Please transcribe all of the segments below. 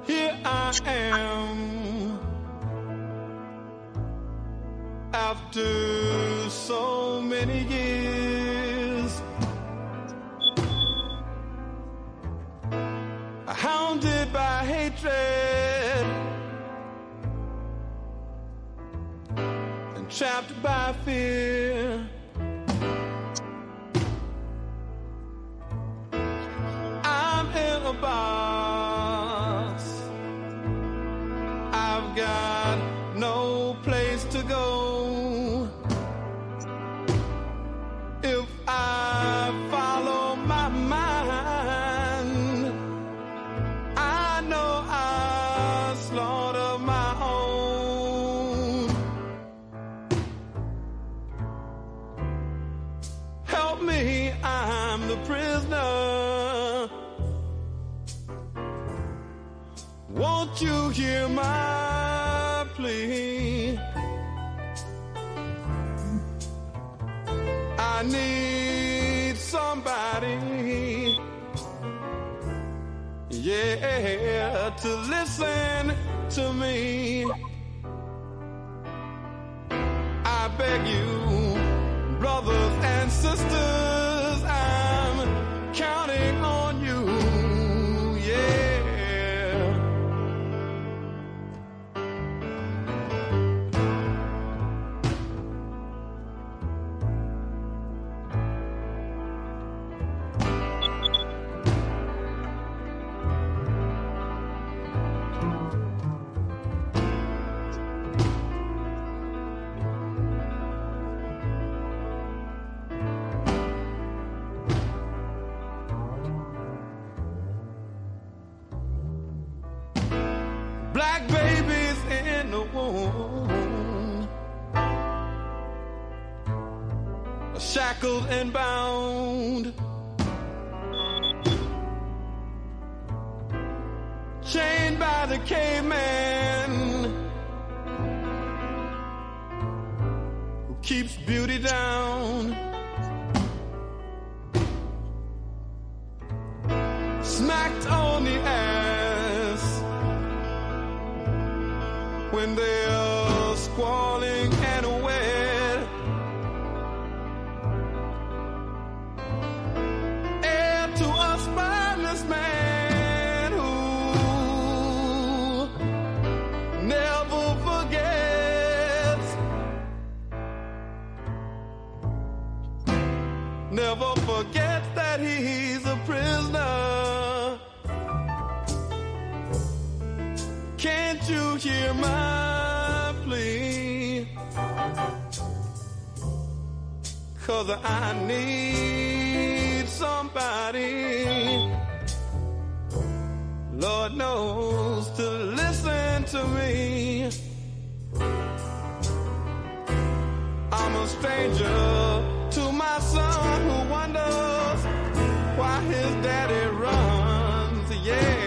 Here I am after so many years, hounded by hatred and trapped by fear. I'm in a box. I've got no place to go. If I follow my mind, I know I slaughter my own. Help me, I'm the prisoner. Won't you hear my plea? I need somebody, yeah, to listen to me. I beg you, brothers and sisters, I'm counting on you, yeah. Black babies in the womb, shackled and bound, chained by the caveman who keeps beauty down, smacked on the ass when they're squalling and wet, heir to a spineless man who never forgets, never forgets that he's a prisoner. Can't you hear my plea? 'Cause I need somebody, Lord knows, to listen to me. I'm a stranger to my son who wonders why his daddy runs, yeah.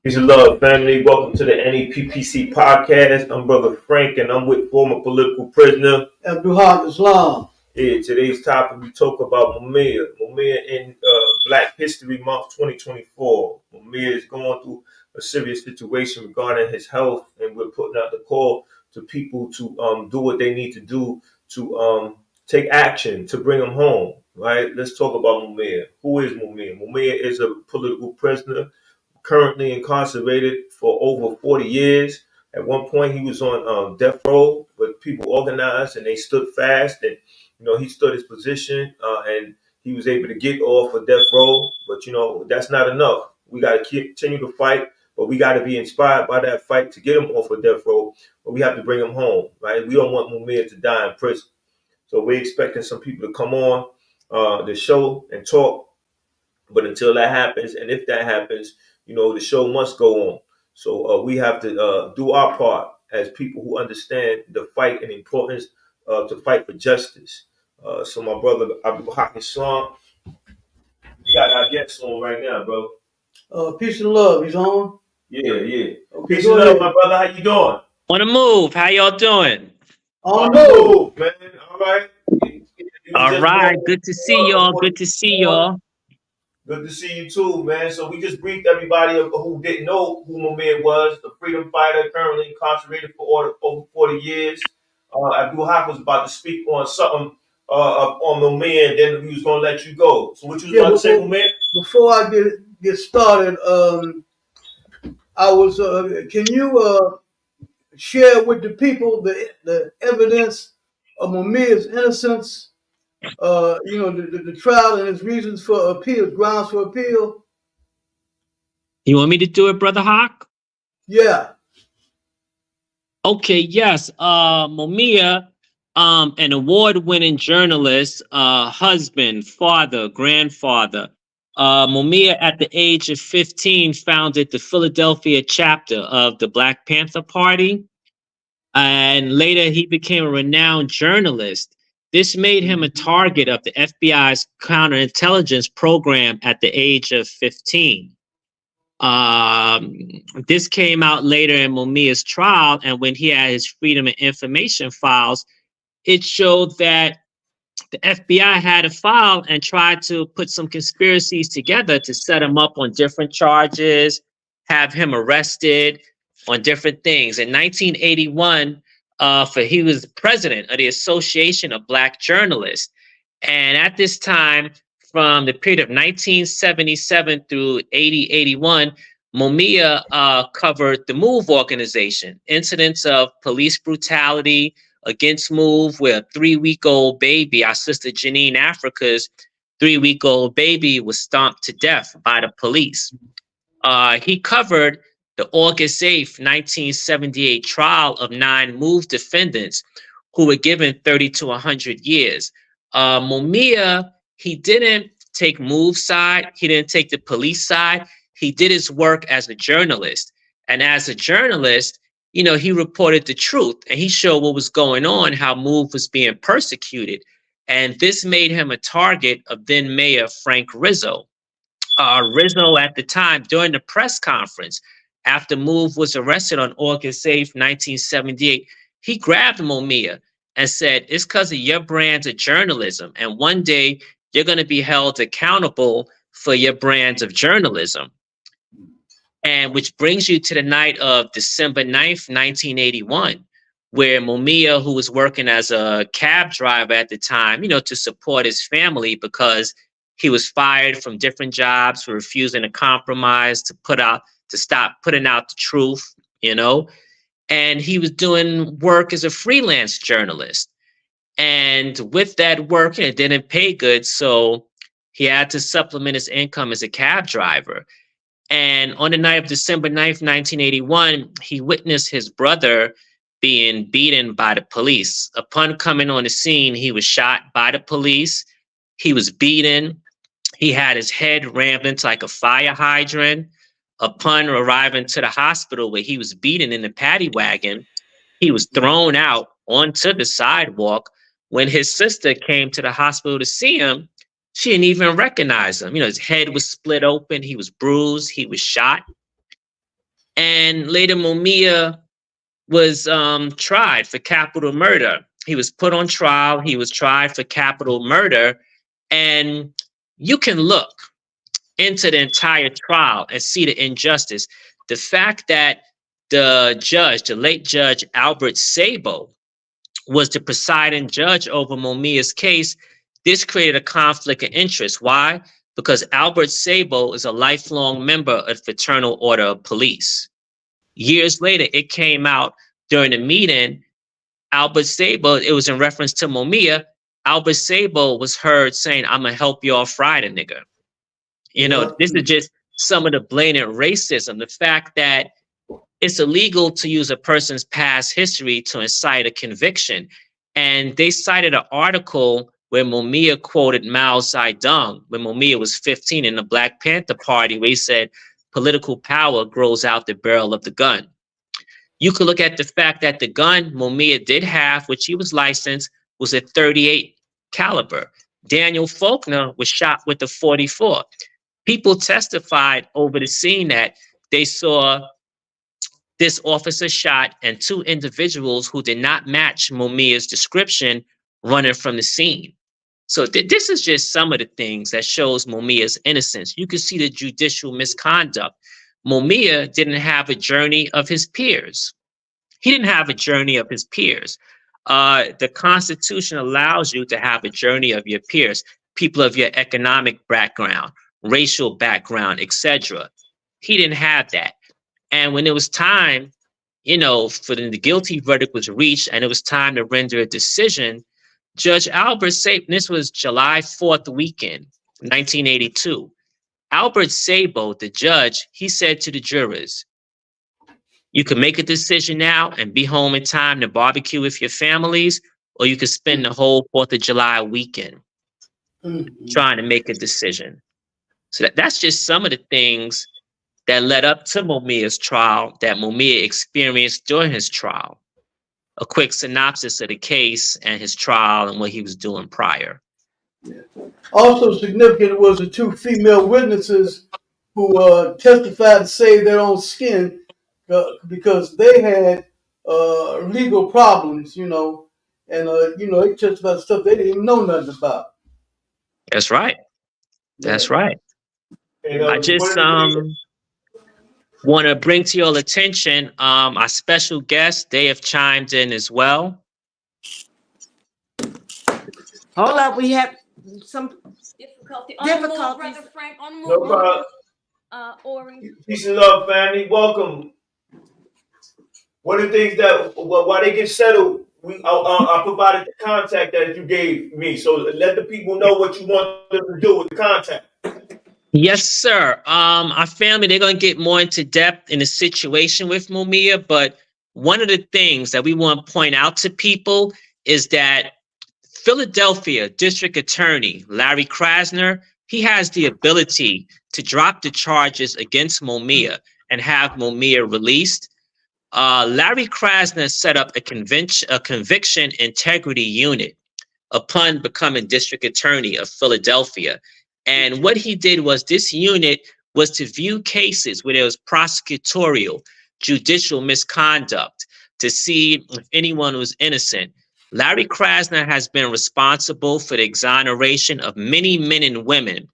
Peace and love, family. Welcome to the NEPPC podcast. I'm Brother Frank, and I'm with former political prisoner Abdul Islam. Yeah, today's topic we talk about Mumia. Mumia in Black History Month 2024. Mumia is going through a serious situation regarding his health, and we're putting out the call to people to do what they need to do to take action to bring him home. Right? Let's talk about Mumia. Who is Mumia? Mumia is a political prisoner currently incarcerated for over 40 years. At one point, he was on death row, but people organized and they stood fast, and he stood his position, and he was able to get off of death row. But that's not enough. We got to continue to fight, but we got to be inspired by that fight to get him off of death row. But we have to bring him home, right? We don't want Mumia to die in prison. So we're expecting some people to come on the show and talk. But until that happens, and if that happens, the show must go on. So we have to do our part as people who understand the fight and the importance to fight for justice. So my brother Abdul Islam, you got our guest on right now, bro. Peace and love. He's on. Yeah, yeah. Okay, Peace and love, my brother. How you doing? On the move. How y'all doing? On the move, man. All right. All right. Good to see y'all. Good to see y'all. Good to see you too, man. So we just briefed everybody who didn't know who Mumia was, the freedom fighter currently incarcerated for over 40 years. Abdul Haq was about to speak on something on Mumia, and then he was going to let you go. So what you was about to say, Mumia? Before I get started, I was. Can you share with the people the evidence of Mumia's innocence? The trial and his reasons for appeal, grounds for appeal. You want me to do it, Brother Hawk? Yeah. Okay, yes. Mumia, an award-winning journalist, husband, father, grandfather. Mumia, at the age of 15, founded the Philadelphia chapter of the Black Panther Party. And later he became a renowned journalist. This made him a target of the FBI's counterintelligence program at the age of 15. This came out later in Mumia's trial, and when he had his Freedom of Information files, it showed that the FBI had a file and tried to put some conspiracies together to set him up on different charges, have him arrested on different things. In 1981, he was president of the Association of Black Journalists. And at this time, from the period of 1977 through 81, Mumia covered the MOVE organization, incidents of police brutality against MOVE, where a 3-week-old baby, our sister Janine Africa's 3-week-old baby, was stomped to death by the police. He covered the August 8th, 1978 trial of 9 MOVE defendants who were given 30 to 100 years. Mumia, he didn't take MOVE side. He didn't take the police side. He did his work as a journalist. And as a journalist, he reported the truth and he showed what was going on, how MOVE was being persecuted. And this made him a target of then Mayor Frank Rizzo. Rizzo at the time, during the press conference, after MOVE was arrested on August 8th, 1978, he grabbed Mumia and said, it's because of your brand of journalism. And one day you're going to be held accountable for your brands of journalism. And which brings you to the night of December 9th, 1981, where Mumia, who was working as a cab driver at the time, to support his family because he was fired from different jobs for refusing to compromise, to stop putting out the truth, and he was doing work as a freelance journalist. And with that work, it didn't pay good, so he had to supplement his income as a cab driver. And on the night of December 9th, 1981, he witnessed his brother being beaten by the police. Upon coming on the scene, he was shot by the police. He was beaten. He had his head rammed into like a fire hydrant. Upon arriving to the hospital where he was beaten in the paddy wagon, he was thrown out onto the sidewalk. When his sister came to the hospital to see him, she didn't even recognize him. His head was split open. He was bruised. He was shot. And later, Mumia was tried for capital murder. He was put on trial. He was tried for capital murder. And you can look into the entire trial and see the injustice. The fact that the judge, the late Judge Albert Sabo, was the presiding judge over Mumia's case, this created a conflict of interest. Why? Because Albert Sabo is a lifelong member of the Fraternal Order of Police. Years later, it came out during the meeting, Albert Sabo, it was in reference to Mumia, Albert Sabo was heard saying, "I'm gonna help y'all fry the nigga." You know, Yeah. this is just some of the blatant racism. The fact that it's illegal to use a person's past history to incite a conviction. And they cited an article where Mumia quoted Mao Zedong when Mumia was 15 in the Black Panther Party, where he said, "Political power grows out the barrel of the gun." You could look at the fact that the gun Mumia did have, which he was licensed, was a 38 caliber. Daniel Faulkner was shot with a 44. People testified over the scene that they saw this officer shot and two individuals who did not match Mumia's description running from the scene. So this is just some of the things that shows Mumia's innocence. You can see the judicial misconduct. Mumia didn't have a journey of his peers. He didn't have a journey of his peers. The Constitution allows you to have a journey of your peers, people of your economic background, racial background, etc. He didn't have that. And when it was time, you know, for the guilty verdict was reached and it was time to render a decision, Judge Albert Sabo, this was July 4th weekend, 1982. Albert Sabo, the judge, he said to the jurors, "You can make a decision now and be home in time to barbecue with your families, or you can spend the whole 4th of July weekend trying to make a decision." So that's just some of the things that led up to Mumia's trial, that Mumia experienced during his trial. A quick synopsis of the case and his trial and what he was doing prior. Also significant was the two female witnesses who testified to save their own skin because they had legal problems, you know, and they testified stuff they didn't even know nothing about. That's right. That's right. And, I just want to bring to your attention our special guests. They have chimed in as well. Hold up, we have some difficulty. difficulties. Brother Frank, on the No move. problem. Ori. Peace and love, family. Welcome. One of the things that, while they get settled, I provided the contact that you gave me. So let the people know what you want them to do with the contact. Yes, sir. Our family, they're going to get more into depth in the situation with Mumia, but one of the things that we want to point out to people is that Philadelphia District Attorney Larry Krasner, he has the ability to drop the charges against Mumia and have Mumia released. Larry Krasner set up a conviction integrity unit upon becoming District Attorney of Philadelphia. And what he did was this unit was to view cases where there was prosecutorial, judicial misconduct to see if anyone was innocent. Larry Krasner has been responsible for the exoneration of many men and women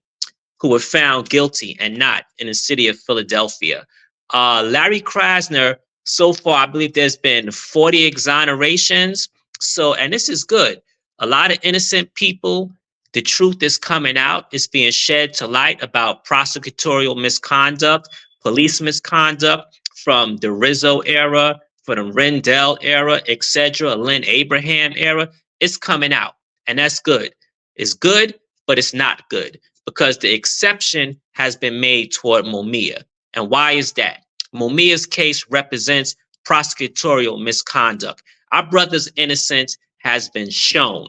who were found guilty and not in the city of Philadelphia. Larry Krasner, so far, I believe there's been 40 exonerations. So, and this is good. A lot of innocent people, the truth is coming out. It's being shed to light about prosecutorial misconduct, police misconduct from the Rizzo era, from the Rendell era, etc., Lynn Abraham era. It's coming out, and that's good. It's good, but it's not good because the exception has been made toward Mumia. And why is that? Mumia's case represents prosecutorial misconduct. Our brother's innocence has been shown.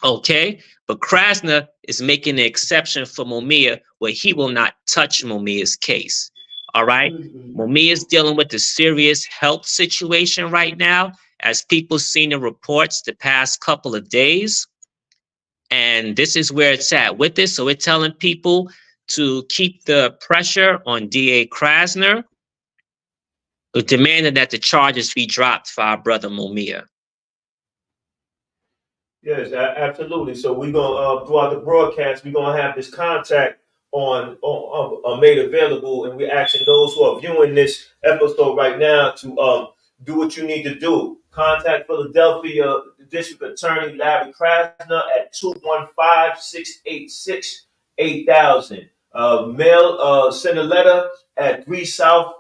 Okay, but Krasner is making an exception for Mumia where he will not touch Mumia's case. All right, Mumia is dealing with a serious health situation right now, as people seen the reports the past couple of days. And this is where it's at with this. So we're telling people to keep the pressure on DA Krasner, demanding that the charges be dropped for our brother Mumia. Yes, absolutely. So we're gonna throughout the broadcast, we're gonna have this contact on made available, and we're asking those who are viewing this episode right now to do what you need to do. Contact Philadelphia District Attorney Larry Krasner at 215-686-8000. Mail send a letter at 3 South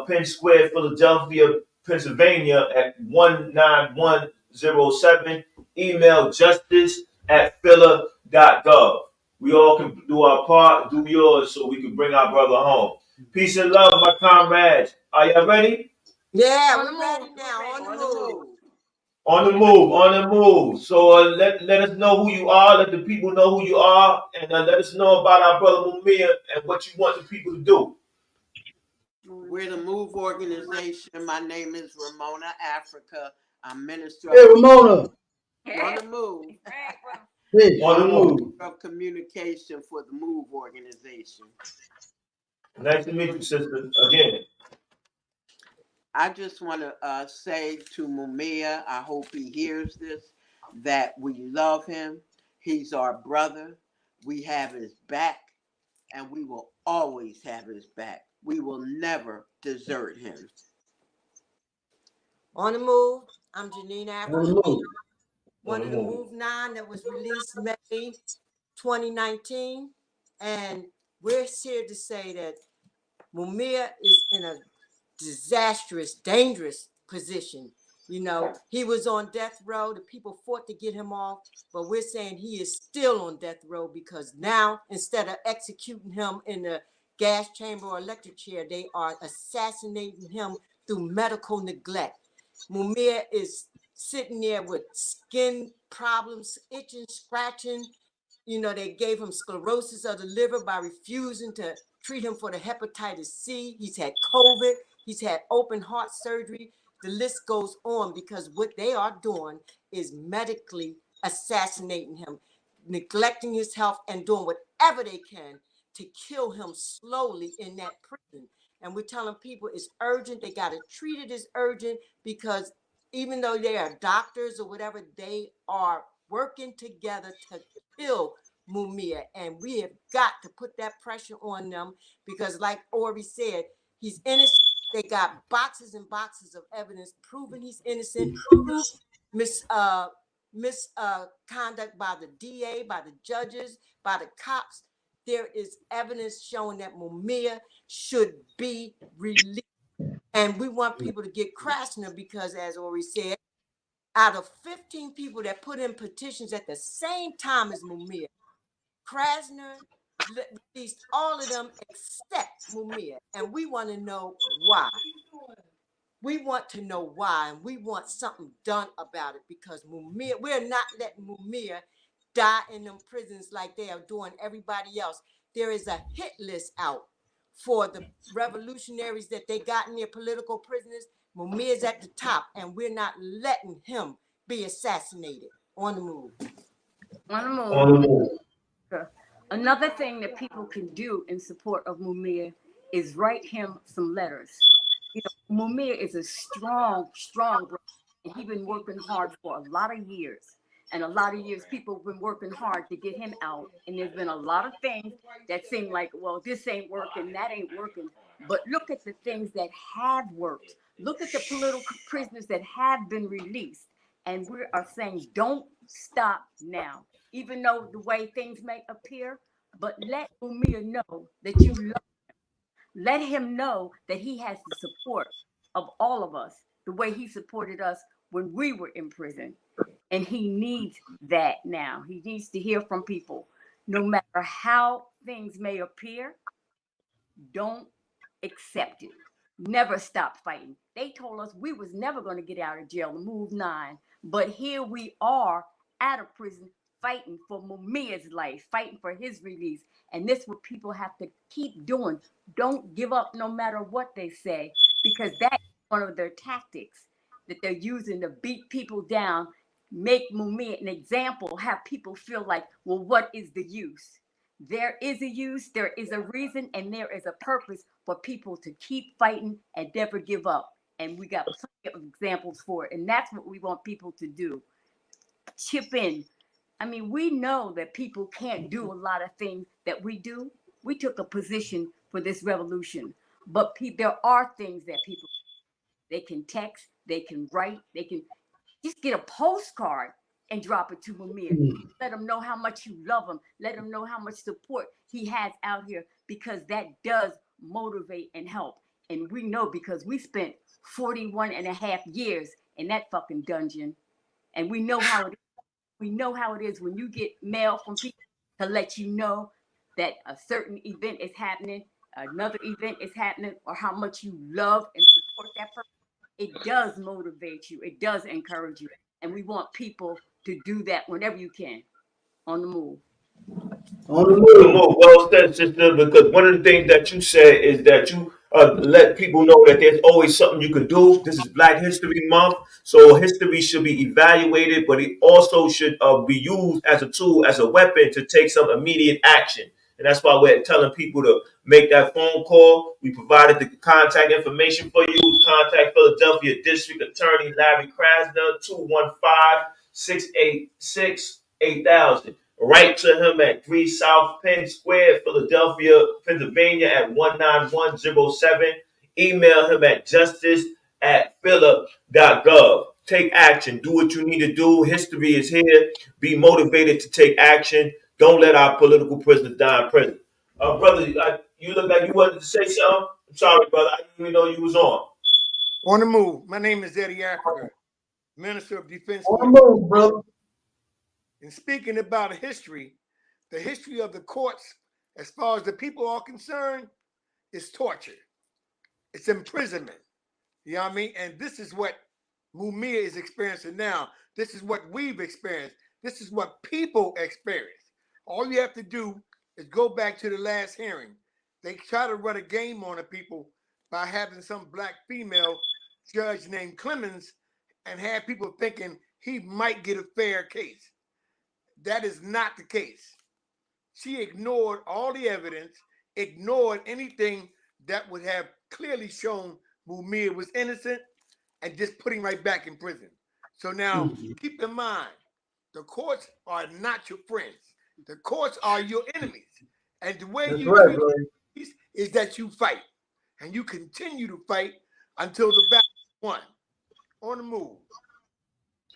Penn Square, Philadelphia, Pennsylvania at 19107. Email justice@phila.gov. We all can do our part, do yours, so we can bring our brother home. Peace and love, my comrades. Are y'all ready? Yeah, we're ready now. On the move. On the move, on the move. So let us know who you are. Let the people know who you are, and let us know about our brother Mumia and what you want the people to do. We're the Move organization. My name is Ramona Africa. I'm Minister Hey, Ramona. on the Move. Hey, On the move. Of Communication for the Move organization. Nice to meet you, sister. Again. I just want to say to Mumia, I hope he hears this, that we love him. He's our brother. We have his back, and we will always have his back. We will never desert him. On the Move, I'm Janine on the Africa, move. one of the Move 9 that was released May 2019. And we're here to say that Mumia is in a disastrous, dangerous position. You know, he was on death row. The people fought to get him off, but we're saying he is still on death row because now, instead of executing him in the gas chamber or electric chair, they are assassinating him through medical neglect. Mumia is sitting there with skin problems, itching, scratching. You know, they gave him sclerosis of the liver by refusing to treat him for the hepatitis C. He's had COVID. He's had open heart surgery. The list goes on because what they are doing is medically assassinating him, neglecting his health and doing whatever they can to kill him slowly in that prison. And we're telling people it's urgent. They got to treat it as urgent because even though they are doctors or whatever, they are working together to kill Mumia. And we have got to put that pressure on them because, like Ori said, he's innocent. They got boxes and boxes of evidence proving he's innocent, proof misconduct by the DA, by the judges, by the cops. There is evidence showing that Mumia should be released. And we want people to get Krasner because, as Ori said, out of 15 people that put in petitions at the same time as Mumia, Krasner released all of them except Mumia. And we want to know why. We want to know why, and we want something done about it because Mumia, we're not letting Mumia die in them prisons like they are doing everybody else. There is a hit list out for the revolutionaries that they got in their political prisoners. Mumia's at the top, and we're not letting him be assassinated. On the move. On the move. On the move. Another thing that people can do in support of Mumia is write him some letters. You know, Mumia is a strong brother, and he's been working hard for a lot of years. And a lot of years, people have been working hard to get him out. And there's been a lot of things that seem like, well, this ain't working, that ain't working. But look at the things that have worked. Look at the political prisoners that have been released. And we are saying, don't stop now. Even though the way things may appear, but let Mumia know that you love him. Let him know that he has the support of all of us, the way he supported us when we were in prison. And he needs that now. He needs to hear from people. No matter how things may appear, don't accept it. Never stop fighting. They told us we was never going to get out of jail, move 9. But here we are out of prison fighting for Mumia's life, fighting for his release. And this is what people have to keep doing. Don't give up no matter what they say, because that's one of their tactics that they're using to beat people down, make Mumia an example, have people feel like, well, what is the use? There is a use, there is a reason, and there is a purpose for people to keep fighting and never give up. And we got plenty of examples for it. And that's what we want people to do. Chip in, I mean, we know that people can't do a lot of things that we do. We took a position for this revolution, but there are things that people, they can text, they can write, they can just get a postcard and drop it to Mumia. Let him know how much you love him. Let him know how much support he has out here, because that does motivate and help. And we know, because we spent 41 and a half years in that fucking dungeon. And we know how it is. We know how it is when you get mail from people to let you know that a certain event is happening, another event is happening, or how much you love and support that person. It does motivate you. It does encourage you. And we want people to do that whenever you can. On the move. On the move. Well said, sister. Because one of the things that you said is that you let people know that there's always something you can do. This is Black History Month, so history should be evaluated, but it also should be used as a tool, as a weapon to take some immediate action. And that's why we're telling people to make that phone call. We provided the contact information for you. Contact Philadelphia District Attorney Larry Krasner, 215-686-8000. Write to him at 3 South Penn Square, Philadelphia, Pennsylvania at 19107. Email him at justice@philip.gov. Take action. Do what you need to do. History is here. Be motivated to take action. Don't let our political prisoners die in prison. Brother, you look like you wanted to say something. I'm sorry, brother. I didn't even know you was on. On the move. My name is Eddie Africa, Minister of Defense. On the move, brother. And speaking about history, the history of the courts, as far as the people are concerned, is torture. It's imprisonment. You know what I mean? And this is what Mumia is experiencing now. This is what we've experienced. This is what people experience. All you have to do is go back to the last hearing. They try to run a game on the people by having some black female judge named Clemens and have people thinking he might get a fair case. That is not the case. She ignored all the evidence, ignored anything that would have clearly shown Mumia was innocent, and just put him right back in prison. So now, keep in mind, the courts are not your friends. The courts are your enemies. And the way That's you right, treat them is that you fight. And you continue to fight until the battle is won. On the move.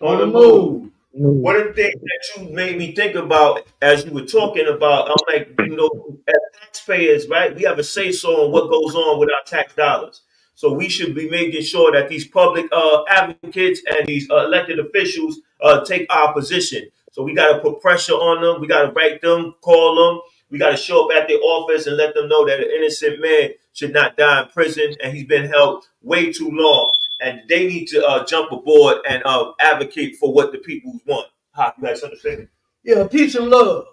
On the move. One of the things that you made me think about as you were talking about, I'm like, as taxpayers, right, we have a say-so on what goes on with our tax dollars. So we should be making sure that these public advocates and these elected officials take our position. So we got to put pressure on them. We got to write them, call them. We got to show up at their office and let them know that an innocent man should not die in prison, and he's been held way too long. And they need to jump aboard and advocate for what the people want. How you guys understand? Yeah, peace and love.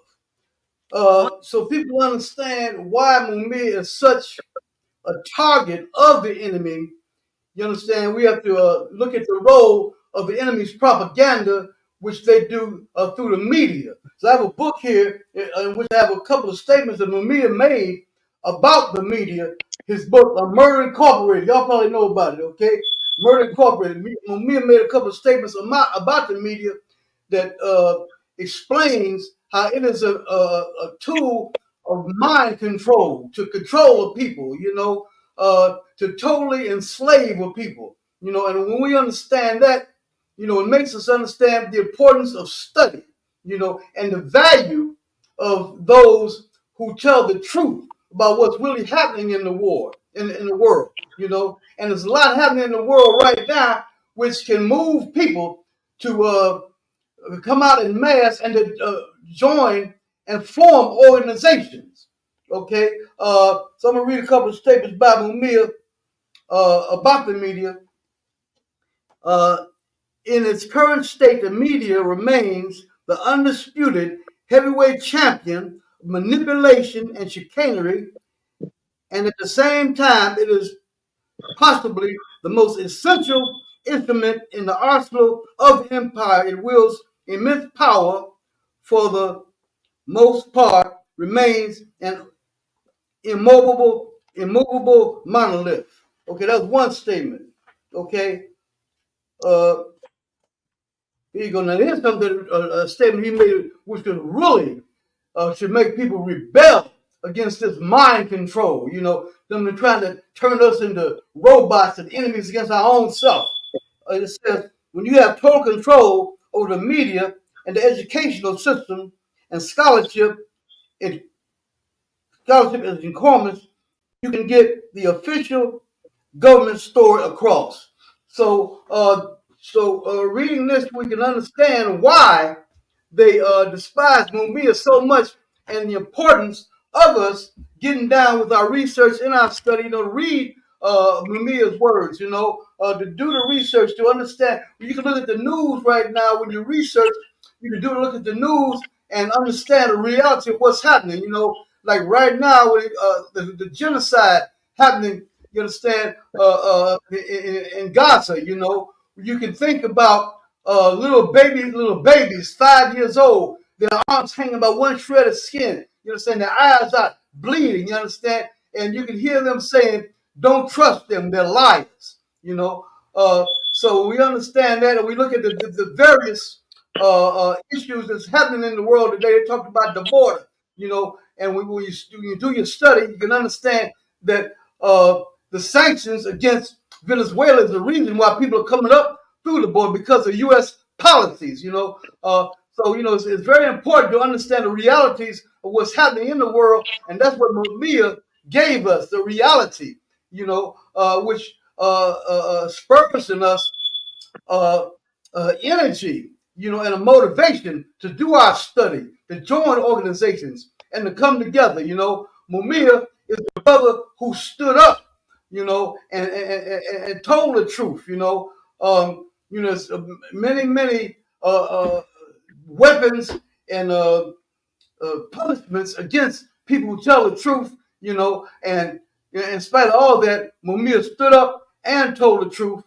So people understand why Mumia is such a target of the enemy. You understand? We have to look at the role of the enemy's propaganda, which they do through the media. So I have a book here in which I have a couple of statements that Mumia made about the media. His book, Murder Incorporated. Y'all probably know about it, okay? Murder Incorporated. Mumia made a couple of statements about the media that explains how it is a tool of mind control to control the people, to totally enslave a people, and when we understand that, it makes us understand the importance of study, and the value of those who tell the truth about what's really happening in the war, in the world, and there's a lot happening in the world right now which can move people to come out in mass and to join and form organizations. Okay, so I'm gonna read a couple of statements by Mumia about the media. In its current state, the media remains the undisputed heavyweight champion of manipulation and chicanery, and at the same time, it is possibly the most essential instrument in the arsenal of the empire. It wields immense power, for the most part, remains an immovable monolith. Okay, that's one statement. Okay. Here you go. Now here's something, a statement he made, which could really should make people rebel against this mind control. You know, them trying to turn us into robots and enemies against our own self. It says when you have total control over the media and the educational system and it, scholarship is enormous, you can get the official government story across. Reading this, we can understand why they despise Mumia so much and the importance of us getting down with our research in our study, you know, to read Mumia's words, you know, to do the research, to understand. You can look at the news right now when you research, you can look at the news and understand the reality of what's happening, you know, like right now with the genocide happening, you understand, in Gaza, you know, you can think about little babies, 5 years old, their arms hanging by one shred of skin. You understand? Their eyes are bleeding. You understand? And you can hear them saying, "Don't trust them. They're liars." You know. So we understand that, and we look at the various issues that's happening in the world today. They talked about the border. You know, and when you do your study, you can understand that the sanctions against Venezuela is the reason why people are coming up through the border because of U.S. policies. You know, so you know it's very important to understand the realities of what's happening in the world, and that's what Mumia gave us, the reality. You know, which spurs in us uh, energy, you know, and a motivation to do our study, to join organizations, and to come together. You know, Mumia is the brother who stood up, you know, and told the truth. You know, many weapons and punishments against people who tell the truth. You know, and in spite of all that, Mumia stood up and told the truth.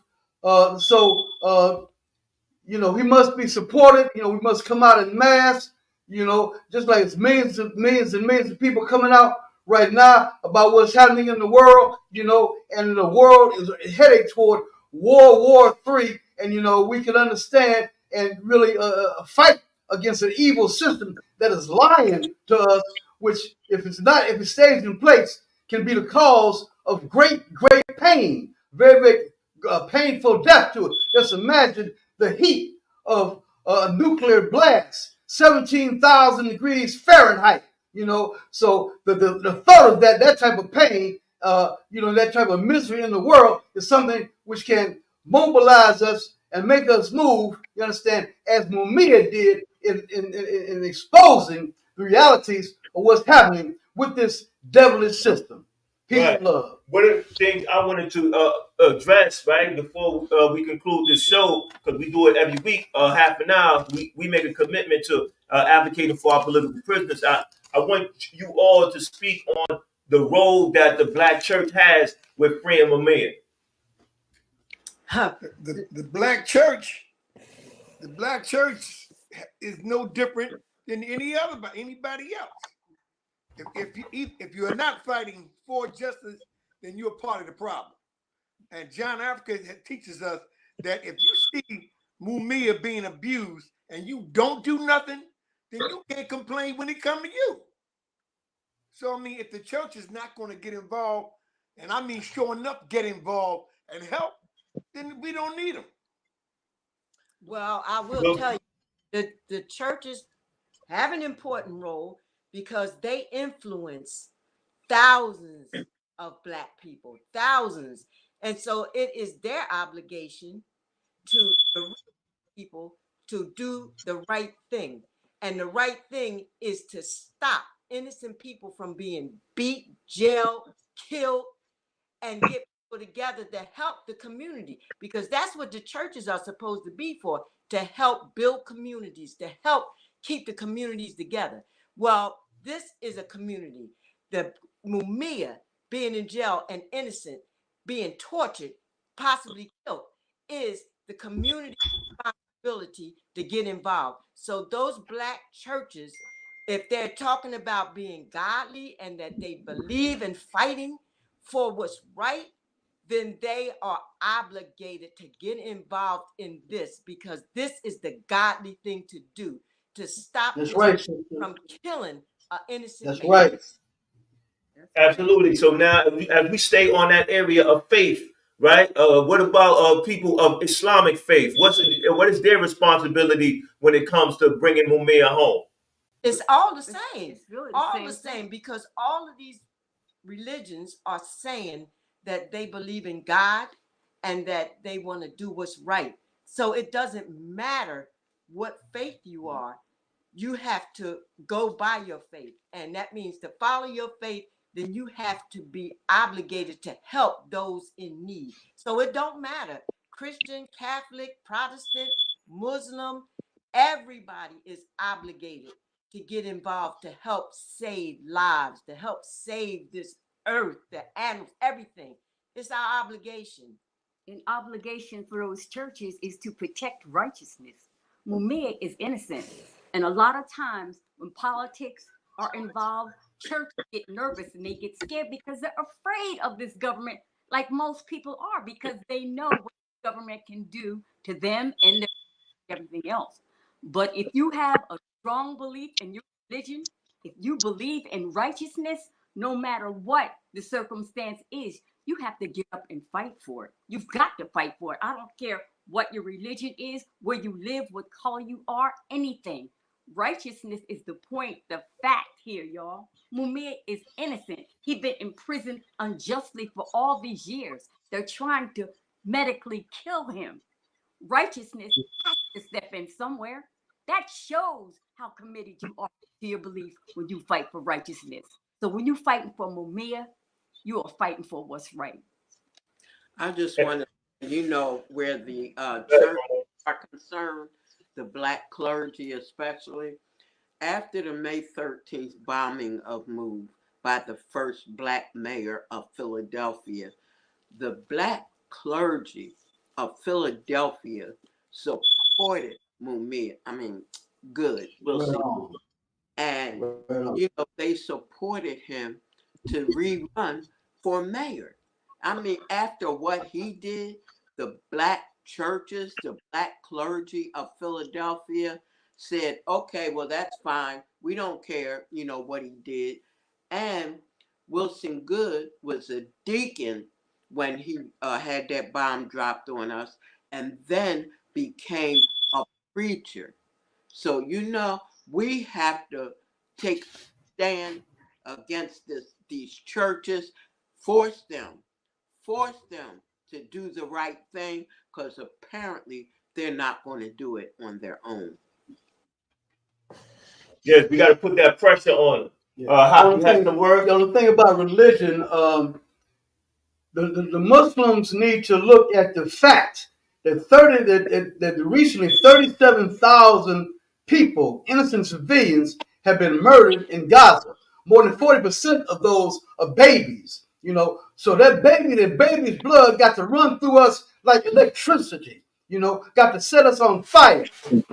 You know, he must be supported. You know, we must come out in mass. You know, just like it's millions and millions of people coming out right now about what's happening in the world. You know, and the world is heading toward War III, and you know we can understand and really fight against an evil system that is lying to us. Which, if it stays in place, can be the cause of great pain, very painful death to it. Just imagine the heat of a nuclear blast, 17,000 degrees Fahrenheit. You know, so the thought of that type of pain, you know, that type of misery in the world is something which can mobilize us and make us move. You understand, as Mumia did in exposing the realities of what's happening with this devilish system. Peace Right. and love. One of the things I wanted to address, right, before we conclude this show, because we do it every week, half an hour, we make a commitment to advocating for our political prisoners. I want you all to speak on the role that the Black church has with freeing Mumia. The black church is no different than anybody else. If you are not fighting for justice, then you're part of the problem. And John Africa teaches us that if you see Mumia being abused and you don't do nothing, then you can't complain when it comes to you. So I mean, if the church is not going to get involved, and I mean sure enough get involved and help, then we don't need them. Well, I will tell you that the churches have an important role because they influence thousands of Black people, thousands. And so it is their obligation to direct people to do the right thing. And the right thing is to stop innocent people from being beat, jailed, killed, and get people together to help the community, because that's what the churches are supposed to be for, to help build communities, to help keep the communities together. Well, this is a community. The Mumia being in jail and innocent, being tortured, possibly killed, is the community responsibility to get involved. So those Black churches, if they're talking about being godly and that they believe in fighting for what's right, then they are obligated to get involved in this, because this is the godly thing to do, to stop That's this right, sister. from killing an innocent That's man. right. Absolutely. So now, as we stay on that area of faith, right? What about people of Islamic faith? What is their responsibility when it comes to bringing Mumia home? It's all the same. It's really all the thing. same, because all of these religions are saying that they believe in God and that they want to do what's right. So it doesn't matter what faith you are. You have to go by your faith. And that means to follow your faith, then you have to be obligated to help those in need. So it don't matter. Christian, Catholic, Protestant, Muslim, everybody is obligated to get involved to help save lives, to help save this earth, the animals, everything. It's our obligation. An obligation for those churches is to protect righteousness. Mumia is innocent. And a lot of times when politics are involved, churches get nervous and they get scared because they're afraid of this government, like most people are, because they know what the government can do to them and everything else. But if you have a strong belief in your religion, if you believe in righteousness, no matter what the circumstance is, you have to get up and fight for it. You've got to fight for it. I don't care what your religion is, where you live, what color you are, anything. Righteousness is the point, the fact here, y'all. Mumia is innocent. He's been in prison unjustly for all these years. They're trying to medically kill him. Righteousness has to step in somewhere. That shows how committed you are to your belief when you fight for righteousness. So when you're fighting for Mumia, you are fighting for what's right. I just want to, where the church are concerned, the black clergy especially, after the May 13th bombing of MOVE by the first black mayor of Philadelphia, the black clergy of Philadelphia supported Mumia. I mean, good. We'll see. And, they supported him to rerun for mayor. I mean, after what he did, the black churches, the black clergy of Philadelphia said, okay, well, that's fine. We don't care, what he did. And Wilson Good was a deacon when he had that bomb dropped on us, and then became a preacher. So, we have to take a stand against these churches, force them to do the right thing, because apparently they're not going to do it on their own. Yes, we got to put that pressure on them. How you have some words? The thing about religion, the Muslims need to look at the fact that recently 37,000 people, innocent civilians, have been murdered in Gaza. More than 40% of those are babies. So that baby's blood got to run through us like electricity. Got to set us on fire to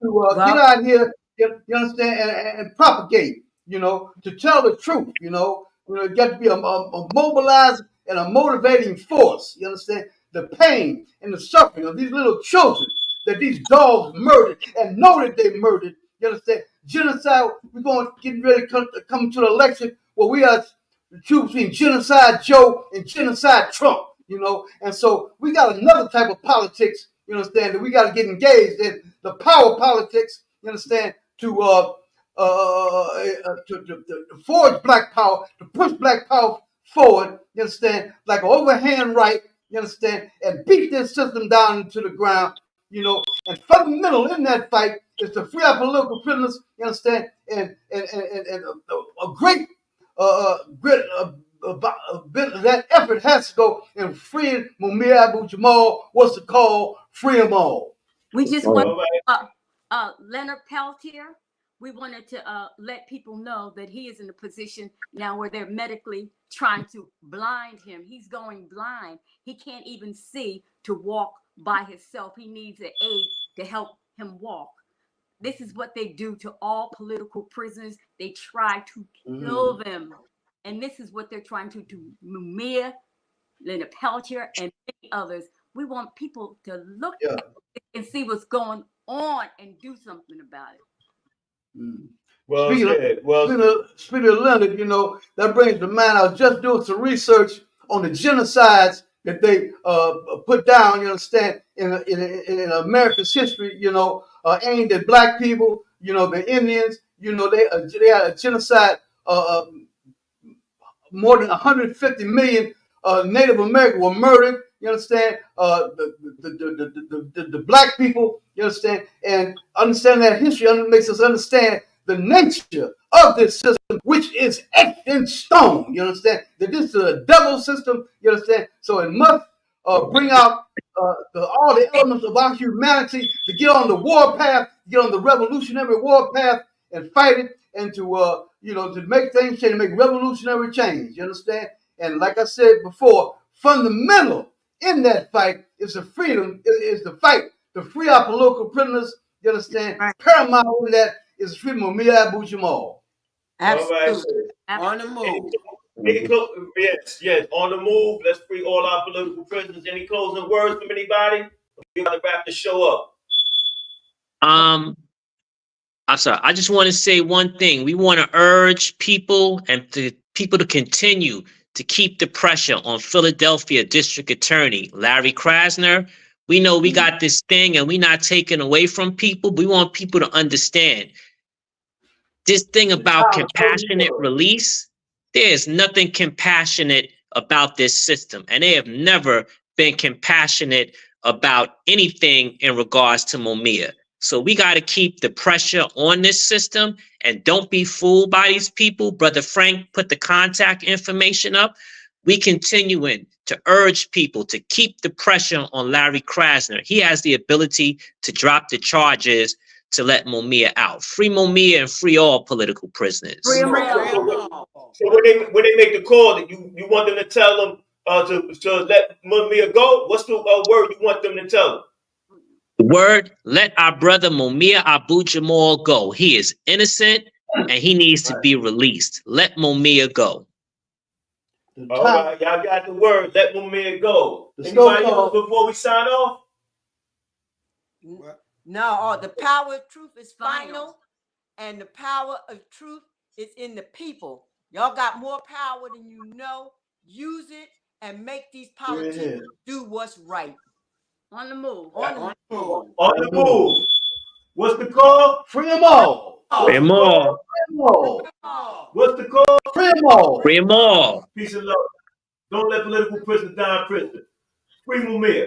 get out here. You understand, and propagate. To tell the truth. It got to be a mobilized and a motivating force. You understand? The pain and the suffering of these little children that these dogs murdered and know that they murdered. You understand? Genocide. We're getting ready to come to the election where we are the truth between Genocide Joe and Genocide Trump. And so we got another type of politics. You understand, that we got to get engaged in, the power politics. You understand, to forge black power, to push black power forward. You understand, like an overhand right. You understand, and beat this system down into the ground. And fundamental in that fight is to free our political prisoners. You understand, and a great that effort has to go in freeing Mumia Abu Jamal. What's it called? Free them all. We just want Leonard Peltier. We wanted to let people know that he is in a position now where they're medically trying to blind him. He's going blind. He can't even see to walk by himself. He needs an aid to help him walk. This is what they do to all political prisoners. They try to kill them. And this is what they're trying to do. Mumia Linda Peltier, and many others. We want people to look Yeah. at it and see what's going on and do something about it. Mm. Well Speaking of, said. Well speaking of Leonard, that brings to mind, I was just doing some research on the genocides that they put down, you understand, in America's history, aimed at black people, the Indians, they had a genocide, more than 150 million Native Americans were murdered. You understand? The black people. You understand? And understanding that history makes us understand the nature of this system, which is etched in stone. You understand? That this is a devil system. You understand? So it must bring out all the elements of our humanity to get on the war path, get on the revolutionary war path, and fight it, and to make things change, to make revolutionary change. You understand? And like I said before, fundamental in that fight is the freedom, is the fight to free our political prisoners. You understand? Right. Paramount in that is the freedom of Mumia Abu Jamal. all right. Absolutely. On the move. Yes, on the move. Let's free all our political prisoners. Any closing words from anybody? We got to wrap the show up. I'm sorry. I just want to say one thing. We want to urge people to continue to keep the pressure on Philadelphia District Attorney Larry Krasner. We know we got this thing and we're not taking away from people. We want people to understand this thing about compassionate release. There's nothing compassionate about this system, and they have never been compassionate about anything in regards to Mumia. So we got to keep the pressure on this system, and don't be fooled by these people. Brother Frank put the contact information up. We continuing to urge people to keep the pressure on Larry Krasner. He has the ability to drop the charges to let Mumia out. Free Mumia and free all political prisoners. Free 'em all. So when they make the call, that you want them to tell them to let Mumia go. What's the word you want them to tell them? The word, let our brother Mumia Abu Jamal go. He is innocent and he needs to be released. Let Mumia go. All right, y'all got the word. Let Mumia go. Anybody else before we sign off? No, the power of truth is final, and the power of truth is in the people. Y'all got more power than you know. Use it and make these politicians do what's right. On the move. On the move. On the move. What's the call? Free them all. Free them all. Free them all. What's the call? Free them all. Free them all. Peace and love. Don't let political prisoners die in prison. Free Mumia.